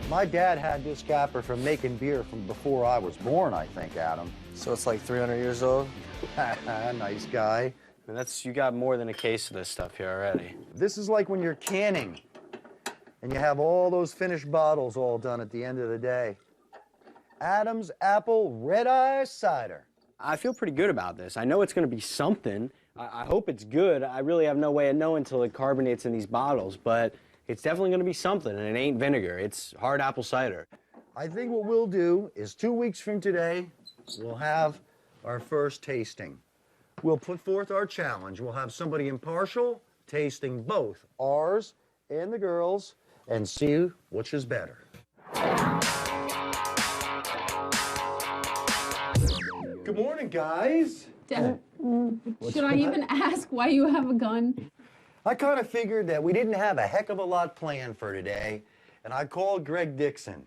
Speaker 1: My dad had this capper from making beer from before I was born, I think, Adam.
Speaker 5: So it's like 300 years old?
Speaker 1: Nice guy.
Speaker 5: And you got more than a case of this stuff here already.
Speaker 1: This is like when you're canning and you have all those finished bottles all done at the end of the day. Adam's Apple Red Eye Cider.
Speaker 5: I feel pretty good about this. I know it's going to be something. I hope it's good. I really have no way of knowing until it carbonates in these bottles, but it's definitely going to be something, and it ain't vinegar. It's hard apple cider.
Speaker 6: I think what we'll do is 2 weeks from today, we'll have our first tasting. We'll put forth our challenge. We'll have somebody impartial tasting both ours and the girls and see which is better. Good morning, guys.
Speaker 4: Dad, should I even ask why you have a gun?
Speaker 6: I kind of figured that we didn't have a heck of a lot planned for today, and I called Greg Dixon.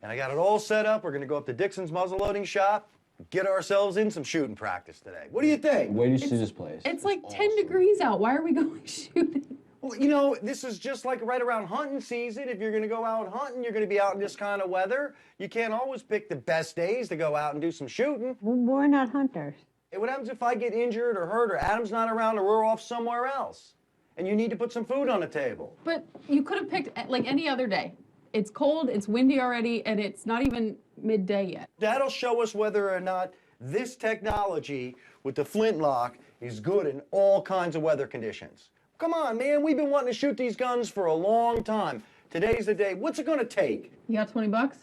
Speaker 6: And I got it all set up. We're going to go up to Dixon's muzzleloading shop, get ourselves in some shooting practice today. What do you think?
Speaker 2: Where do you see this place?
Speaker 4: It's like 10 degrees out. Why are we going shooting?
Speaker 6: Well, you know, this is just like right around hunting season. If you're going to go out hunting, you're going to be out in this kind of weather. You can't always pick the best days to go out and do some shooting.
Speaker 3: We're not hunters.
Speaker 6: Hey, what happens if I get injured or hurt or Adam's not around or we're off somewhere else? And you need to put some food on the table.
Speaker 4: But you could have picked like any other day. It's cold, it's windy already, and it's not even midday yet.
Speaker 6: That'll show us whether or not this technology with the flintlock is good in all kinds of weather conditions. Come on, man, we've been wanting to shoot these guns for a long time. Today's the day. What's it gonna take?
Speaker 4: You got 20 bucks?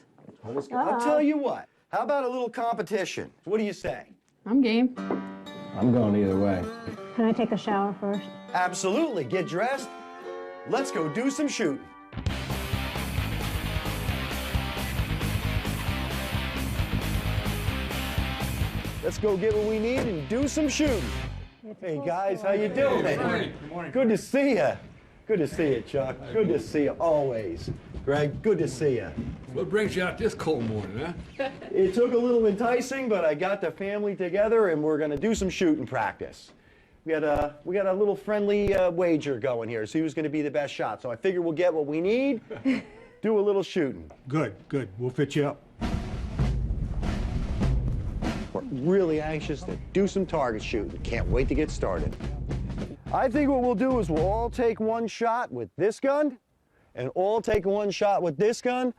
Speaker 6: I'll tell you what. How about a little competition? What do you say?
Speaker 4: I'm game.
Speaker 2: I'm going either way.
Speaker 3: Can I take a shower first?
Speaker 6: Absolutely. Get dressed. Let's go do some shooting. Let's go get what we need and do some shooting. Hey guys, how you doing?
Speaker 11: Good morning. Good morning.
Speaker 6: Good to see you. Good to see you, Chuck. Good to see you always. Greg, good to see you.
Speaker 11: What brings you out this cold morning, huh?
Speaker 6: It took a little enticing, but I got the family together and we're gonna do some shooting practice. We got a little friendly wager going here, see who's gonna be the best shot. So I figure we'll get what we need, do a little shooting.
Speaker 12: Good, good. We'll fit you up.
Speaker 6: We're really anxious to do some target shooting. Can't wait to get started. I think what we'll do is we'll all take one shot with this gun and all take one shot with this gun.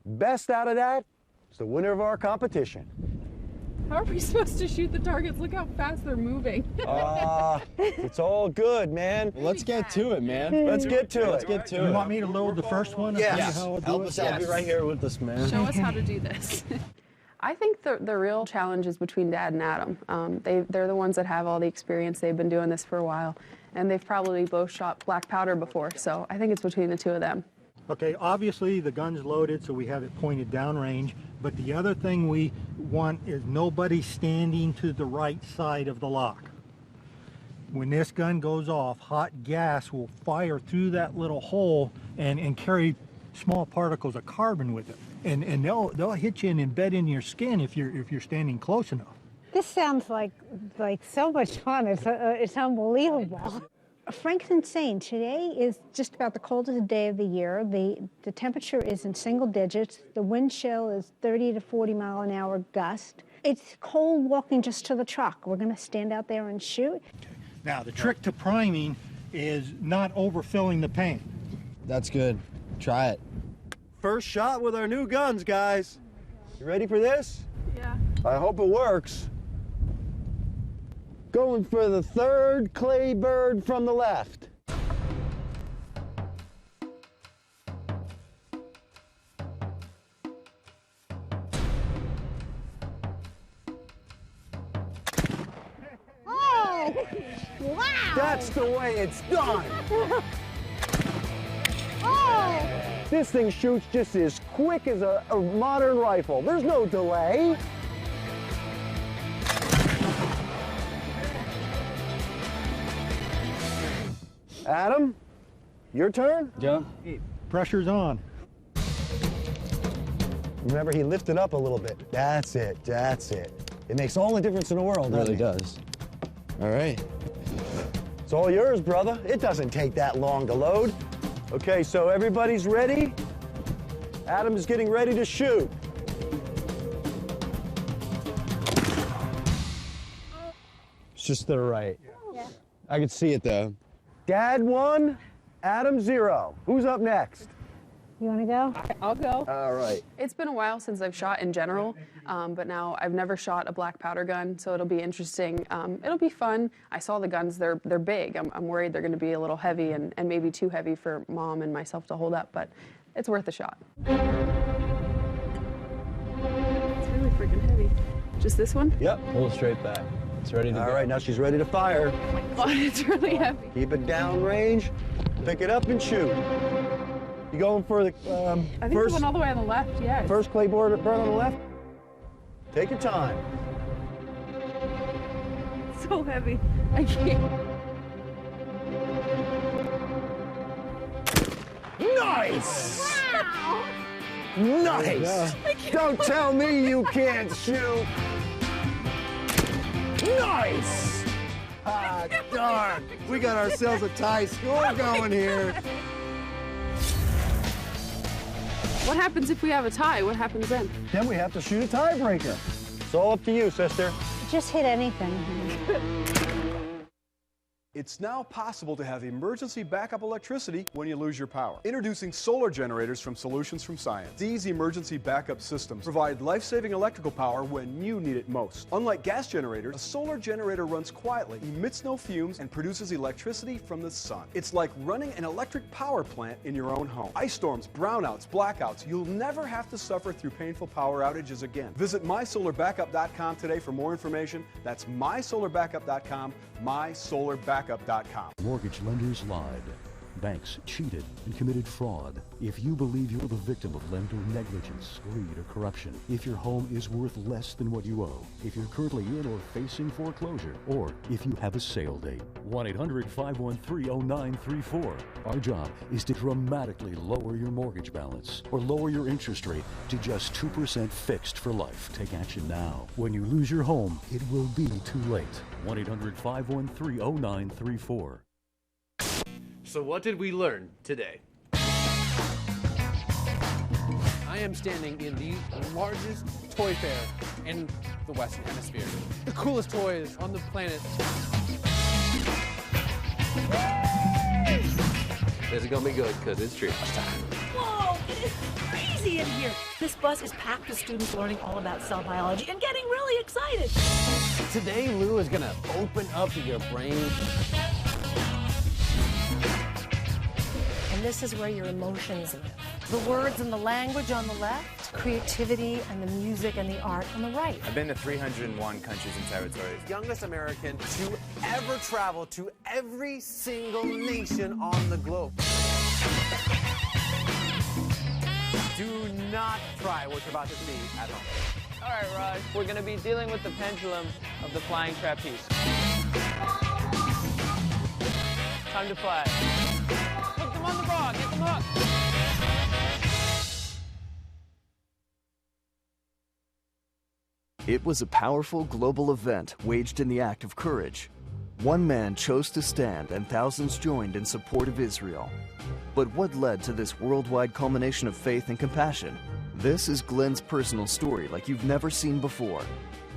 Speaker 6: Best out of that is the winner of our competition.
Speaker 4: How are we supposed to shoot the targets? Look how fast they're moving.
Speaker 6: It's all good, man.
Speaker 2: Let's get to it, man.
Speaker 6: Let's get to it.
Speaker 2: Let's get to it.
Speaker 12: You want me to load the first one?
Speaker 6: Yes.
Speaker 2: Help us out. Be right here with us, man.
Speaker 4: Show us how to do this. I think the real challenge is between Dad and Adam. They're the ones that have all the experience. They've been doing this for a while, and they've probably both shot black powder before, so I think it's between the two of them.
Speaker 12: Okay, obviously the gun's loaded, so we have it pointed downrange, but the other thing we want is nobody standing to the right side of the lock. When this gun goes off, hot gas will fire through that little hole and carry small particles of carbon with it. And they'll hit you and embed in your skin if you're standing close enough.
Speaker 3: This sounds like so much fun. It's unbelievable. Frank's insane. Today is just about the coldest day of the year. The temperature is in single digits. The wind chill is 30 to 40 mile an hour gust. It's cold walking just to the truck. We're going to stand out there and shoot.
Speaker 12: Now the trick to priming is not overfilling the paint.
Speaker 2: That's good. Try it.
Speaker 6: First shot with our new guns, guys. You ready for this?
Speaker 4: Yeah.
Speaker 6: I hope it works. Going for the third clay bird from the left.
Speaker 3: Oh! Wow!
Speaker 6: That's the way it's done.
Speaker 3: Oh!
Speaker 6: This thing shoots just as quick as a modern rifle. There's no delay. Adam, your turn?
Speaker 2: Yeah.
Speaker 12: Pressure's on.
Speaker 6: Remember, he lifted up a little bit. That's it, that's it. It makes all the difference in the world,
Speaker 2: It really
Speaker 6: doesn't
Speaker 2: does. All right.
Speaker 6: It's all yours, brother. It doesn't take that long to load. Okay, so everybody's ready? Adam is getting ready to shoot.
Speaker 2: It's just to the right.
Speaker 3: Yeah.
Speaker 2: I could see it though.
Speaker 6: Dad 1, Adam 0. Who's up next?
Speaker 3: You want to go?
Speaker 4: I'll go.
Speaker 6: All right.
Speaker 4: It's been a while since I've shot in general, but now I've never shot a black powder gun, so it'll be interesting. It'll be fun. I saw the guns, they're big. I'm worried they're gonna be a little heavy and maybe too heavy for Mom and myself to hold up, but it's worth a shot. Just this one?
Speaker 6: Yep.
Speaker 2: Pull it straight back. It's ready to go.
Speaker 6: All right, now she's ready to fire.
Speaker 4: Oh my God, it's really heavy.
Speaker 6: Keep it down range. Pick it up and shoot. You going for the
Speaker 4: I think the one all the way on the left, yeah.
Speaker 6: First clapboard burn on the left? Take your time.
Speaker 4: It's so heavy. I can't.
Speaker 6: Nice!
Speaker 4: Wow!
Speaker 6: Nice! Don't tell me you can't shoot! Nice! Ah, darn! We got ourselves a tie score going here.
Speaker 4: What happens if we have a tie? What happens then?
Speaker 6: Then we have to shoot a tiebreaker. It's all up to you, sister.
Speaker 3: Just hit anything.
Speaker 11: It's now possible to have emergency backup electricity when you lose your power. Introducing solar generators from Solutions from Science. These emergency backup systems provide life-saving electrical power when you need it most. Unlike gas generators, a solar generator runs quietly, emits no fumes, and produces electricity from the sun. It's like running an electric power plant in your own home. Ice storms, brownouts, blackouts, you'll never have to suffer through painful power outages again. Visit mysolarbackup.com today for more information. That's mysolarbackup.com, mysolarbackup.com.
Speaker 7: Mortgage lenders lied. Banks cheated and committed fraud. If you believe you're the victim of lender negligence, greed, or corruption, if your home is worth less than what you owe, if you're currently in or facing foreclosure, or if you have a sale date, 1-800-513-0934. Our job is to dramatically lower your mortgage balance or lower your interest rate to just 2% fixed for life. Take action now. When you lose your home, it will be too late. 1-800-513-0934.
Speaker 9: So what did we learn today? I am standing in the largest toy fair in the Western Hemisphere. The coolest toys on the planet.
Speaker 13: This is gonna be good because it's true.
Speaker 14: Whoa, it is crazy in here. This bus is packed with students learning all about cell biology and getting really excited.
Speaker 9: Today, Lou is gonna open up your brain.
Speaker 14: And this is where your emotions live. The words and the language on the left, creativity and the music and the art on the right.
Speaker 15: I've been to 301 countries and territories.
Speaker 9: Youngest American to ever travel to every single nation on the globe. Do not try what you're about to see at home.
Speaker 16: All right, Raj, we're going to be dealing with the pendulum of the flying trapeze. Time to fly. Hook them on the bar, get them hooked.
Speaker 17: It was a powerful global event waged in the act of courage. One man chose to stand and thousands joined in support of Israel. But what led to this worldwide culmination of faith and compassion? This is Glenn's personal story like you've never seen before.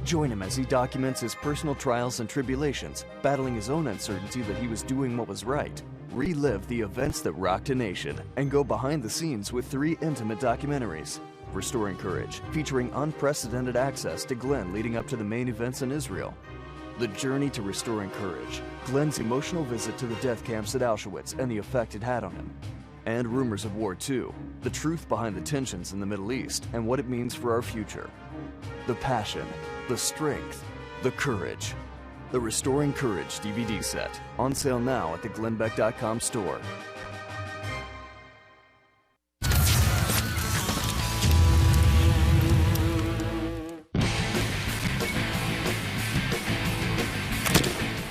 Speaker 17: Join him as he documents his personal trials and tribulations, battling his own uncertainty that he was doing what was right. Relive the events that rocked a nation and go behind the scenes with 3 intimate documentaries. Restoring Courage, featuring unprecedented access to Glenn leading up to the main events in Israel. The Journey to Restoring Courage, Glenn's emotional visit to the death camps at Auschwitz and the effect it had on him. And Rumors of War II, the truth behind the tensions in the Middle East and what it means for our future. The passion, the strength, the courage. The Restoring Courage DVD set, on sale now at the glennbeck.com store.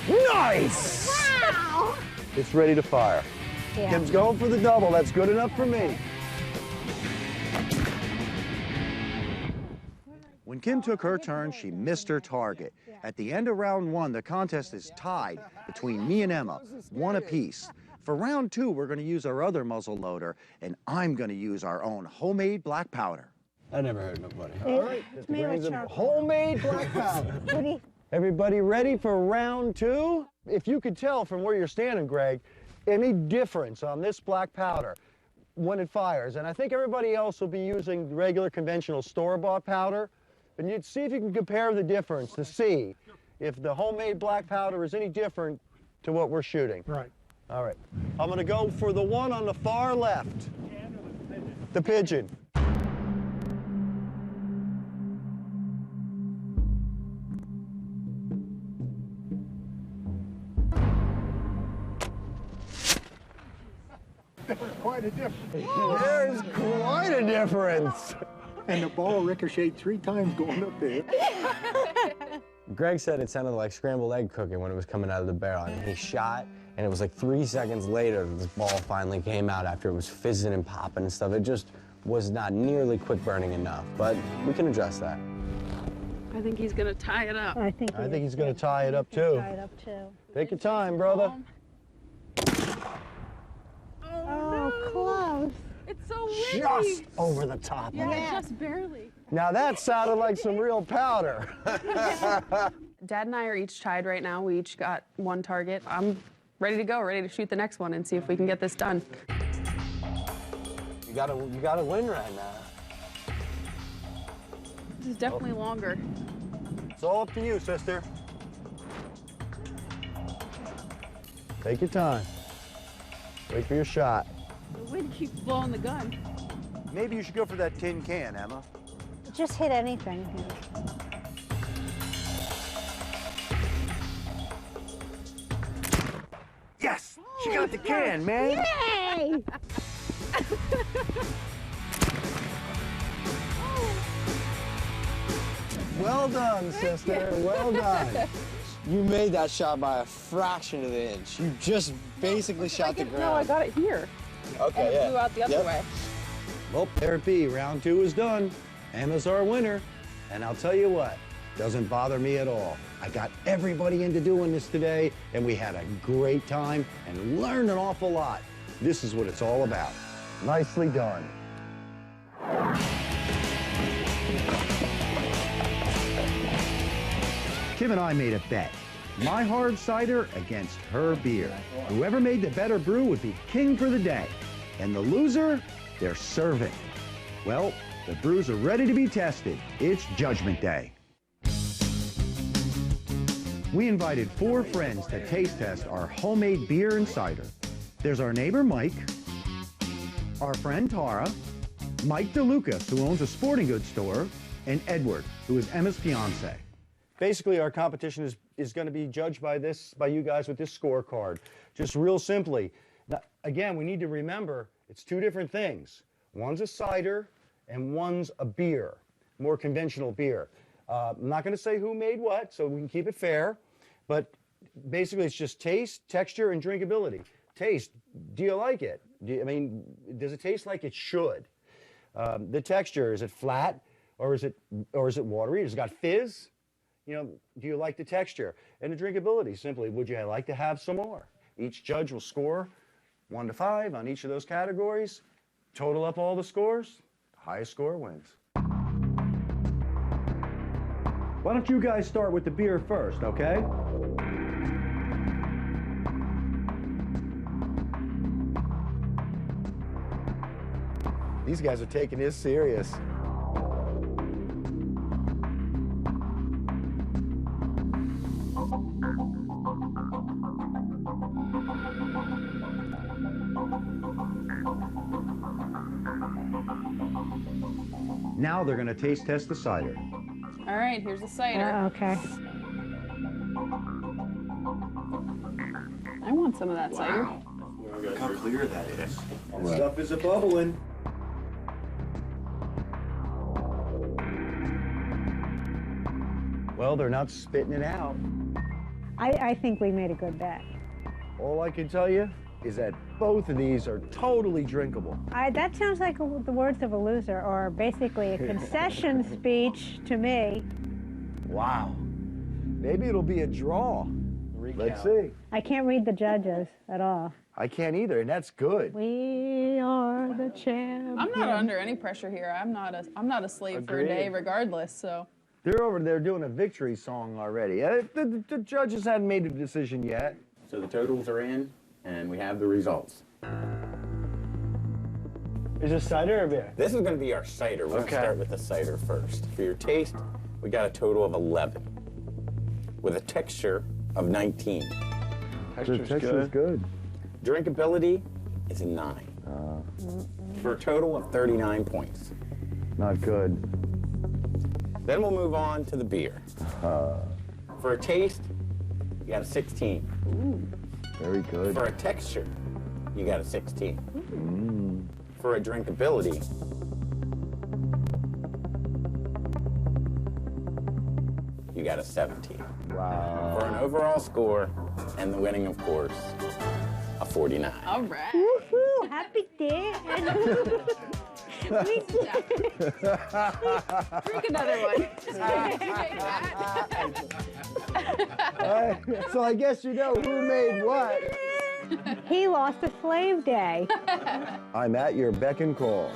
Speaker 6: Nice!
Speaker 14: Wow!
Speaker 6: It's ready to fire.
Speaker 14: Yeah.
Speaker 6: Kim's going for the double. That's good enough for me. When Kim took her turn, she missed her target. At the end of round 1, the contest is tied between me and Emma, 1 apiece. For round 2, we're going to use our other muzzle loader, and I'm going to use our own homemade black powder.
Speaker 2: I never heard nobody.
Speaker 6: All right,
Speaker 3: It's made with charcoal.
Speaker 6: homemade black powder. Everybody ready for round 2? If you could tell from where you're standing, Greg, any difference on this black powder when it fires, and I think everybody else will be using regular conventional store-bought powder, and you'd see if you can compare the difference to see if the homemade black powder is any different to what we're shooting.
Speaker 12: Right.
Speaker 6: All right. I'm going to go for the one on the far left. The pigeon.
Speaker 12: quite a difference.
Speaker 5: There's quite a difference.
Speaker 12: And the ball ricocheted 3 times going up there.
Speaker 5: Greg said it sounded like scrambled egg cooking when it was coming out of the barrel. And he shot, and it was like 3 seconds later that this ball finally came out after it was fizzing and popping and stuff. It just was not nearly quick burning enough, but we can address that.
Speaker 4: I think he's gonna tie it up.
Speaker 1: I think he's going to tie it up, too.
Speaker 3: Tie it up, too.
Speaker 1: Take your time, brother.
Speaker 3: Oh, close.
Speaker 4: It's so windy.
Speaker 1: Just over the top.
Speaker 4: Yeah, just barely.
Speaker 1: Now that sounded like some real powder.
Speaker 4: Dad and I are each tied right now. We each got 1 target. I'm ready to go, ready to shoot the next one and see if we can get this done.
Speaker 5: You gotta win right now.
Speaker 4: This is definitely longer.
Speaker 1: It's all up to you, sister. Take your time. Wait for your shot.
Speaker 4: The wind keeps blowing the gun.
Speaker 1: Maybe you should go for that tin can, Emma.
Speaker 3: Just hit anything.
Speaker 1: Yes! She got the can, man!
Speaker 3: Yay!
Speaker 5: Well done, sister. Well done. You made that shot by a fraction of an inch. You just basically shot the ground.
Speaker 4: No, I got it here.
Speaker 5: Okay,
Speaker 4: and it flew out the other way.
Speaker 1: Well, there it be. Round 2 is done. Emma's our winner. And I'll tell you what, doesn't bother me at all. I got everybody into doing this today, and we had a great time and learned an awful lot. This is what it's all about. Nicely done. Kim and I made a bet. My hard cider against her beer. Whoever made the better brew would be king for the day. And the loser, they're serving. Well, the brews are ready to be tested. It's Judgment Day. We invited 4 friends to taste test our homemade beer and cider. There's our neighbor, Mike, our friend, Tara, Mike DeLucas, who owns a sporting goods store, and Edward, who is Emma's fiance. Basically, our competition is going to be judged by you guys with this scorecard. Just real simply. Now, again, we need to remember it's 2 different things. One's a cider and one's a beer, more conventional beer. I'm not going to say who made what, so we can keep it fair. But basically, it's just taste, texture, and drinkability. Taste, do you like it? Does it taste like it should? The texture, is it flat or is it watery? Has it got fizz? You know, do you like the texture? And the drinkability, simply, would you like to have some more? Each judge will score 1 to 5 on each of those categories. Total up all the scores, highest score wins. Why don't you guys start with the beer first, okay? These guys are taking this serious. Now they're going to taste test the cider.
Speaker 4: All right, here's the cider.
Speaker 3: Okay.
Speaker 4: I want some of that cider.
Speaker 1: Look how clear that is. That stuff is a-bubbling. Well, they're not spitting it out.
Speaker 3: I think we made a good bet.
Speaker 1: All I can tell you is that both of these are totally drinkable.
Speaker 3: That sounds like the words of a loser, or basically a concession speech to me.
Speaker 1: Wow. Maybe it'll be a draw. Let's see.
Speaker 3: I can't read the judges at all.
Speaker 1: I can't either, and that's good.
Speaker 3: We are the champions.
Speaker 4: I'm not under any pressure here. I'm not a slave for a day, regardless. So.
Speaker 1: They're over there doing a victory song already. The judges hadn't made a decision yet.
Speaker 8: So the totals are in, and we have the results.
Speaker 5: Is this cider or beer?
Speaker 8: This is going to be our cider. We're going to start with the cider first. For your taste, we got a total of 11, with a texture of 19.
Speaker 1: Texture's good.
Speaker 8: Drinkability is a 9. For a total of 39 points.
Speaker 1: Not good.
Speaker 8: Then we'll move on to the beer. For a taste, you got a 16.
Speaker 1: Very good.
Speaker 8: For a texture, you got a 16. for a drinkability. You got a 17.
Speaker 5: Wow.
Speaker 8: For an overall score, and the winning, of course, a 49.
Speaker 4: All right.
Speaker 3: Woohoo! Happy day.
Speaker 4: Drink another one.
Speaker 5: So I guess you know who made what.
Speaker 3: He lost a slave day.
Speaker 5: I'm at your beck and call.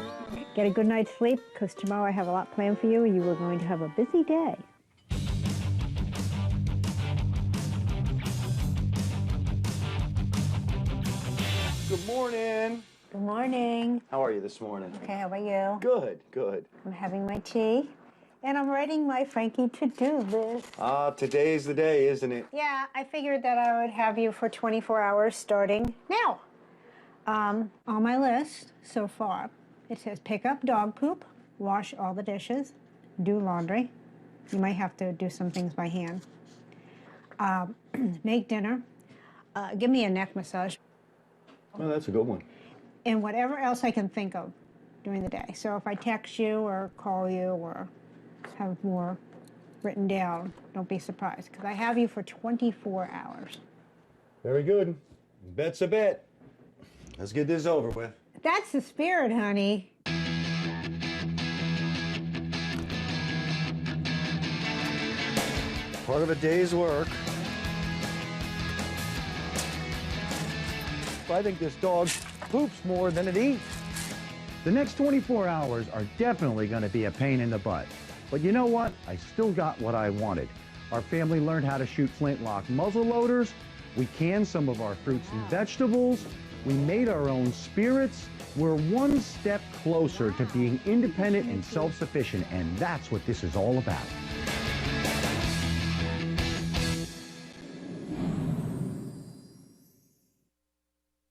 Speaker 3: Get a good night's sleep, because tomorrow I have a lot planned for you. You are going to have a busy day.
Speaker 6: Good morning.
Speaker 3: Good morning.
Speaker 6: How are you this morning?
Speaker 3: Okay, how about you?
Speaker 6: Good, good.
Speaker 3: I'm having my tea, and I'm writing my Frankie to-do list.
Speaker 6: Today's the day, isn't it?
Speaker 3: Yeah, I figured that I would have you for 24 hours starting now. On my list so far, it says pick up dog poop, wash all the dishes, do laundry. You might have to do some things by hand. Make dinner, give me a neck massage.
Speaker 6: Oh, that's a good one.
Speaker 3: And whatever else I can think of during the day. So if I text you or call you or have more written down, don't be surprised, because I have you for 24 hours.
Speaker 6: Very good. Bet's a bet. Let's get this over with.
Speaker 3: That's the spirit, honey.
Speaker 6: Part of a day's work. I think this dog poops more than it eats.
Speaker 1: The next 24 hours are definitely going to be a pain in the butt. But you know what? I still got what I wanted. Our family learned how to shoot flintlock muzzle loaders. We canned some of our fruits and vegetables. We made our own spirits. We're one step closer to being independent and self-sufficient, and that's what this is all about.